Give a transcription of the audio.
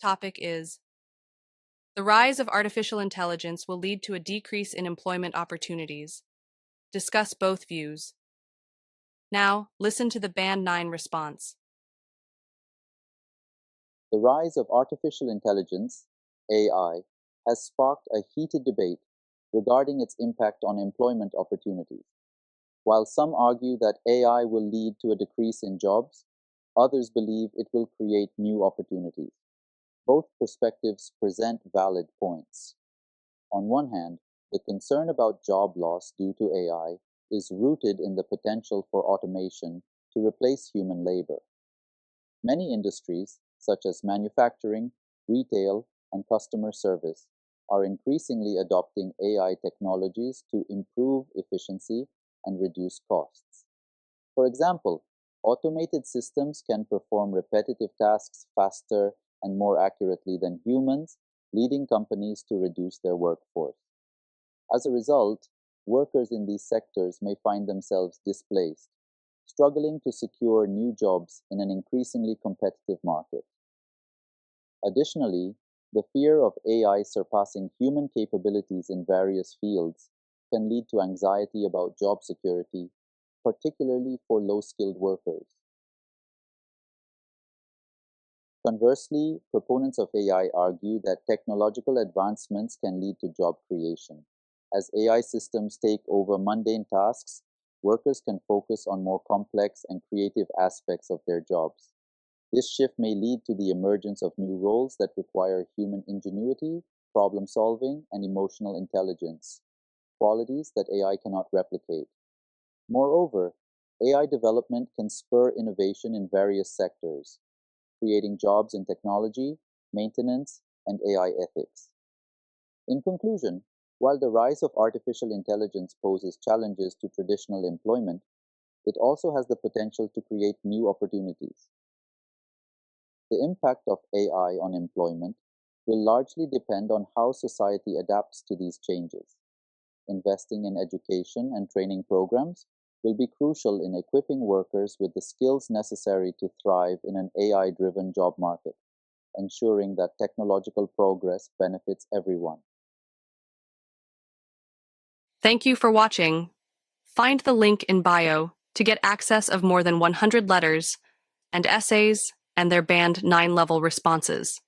topic is the rise of artificial intelligence will lead to a decrease in employment opportunities. Discuss both views. Now, listen to the Band 9 response. The rise of artificial intelligence, AI, has sparked a heated debate regarding its impact on employment opportunities. While some argue that AI will lead to a decrease in jobs, others believe it will create new opportunities. Both perspectives present valid points. On one hand, the concern about job loss due to AI is rooted in the potential for automation to replace human labor. Many industries, such as manufacturing, retail, and customer service, are increasingly adopting AI technologies to improve efficiency and reduce costs. For example, automated systems can perform repetitive tasks faster and more accurately than humans, leading companies to reduce their workforce. As a result, workers in these sectors may find themselves displaced, struggling to secure new jobs in an increasingly competitive market. Additionally, the fear of AI surpassing human capabilities in various fields can lead to anxiety about job security, particularly for low-skilled workers. Conversely, proponents of AI argue that technological advancements can lead to job creation. As AI systems take over mundane tasks, workers can focus on more complex and creative aspects of their jobs. This shift may lead to the emergence of new roles that require human ingenuity, problem solving, and emotional intelligence, qualities that AI cannot replicate. Moreover, AI development can spur innovation in various sectors, creating jobs in technology, maintenance, and AI ethics. In conclusion, while the rise of artificial intelligence poses challenges to traditional employment, it also has the potential to create new opportunities. The impact of AI on employment will largely depend on how society adapts to these changes. Investing in education and training programs will be crucial in equipping workers with the skills necessary to thrive in an AI-driven job market, ensuring that technological progress benefits everyone. Thank you for watching. Find the link in bio to get access of more than 100 letters and essays and their Band 9 level responses.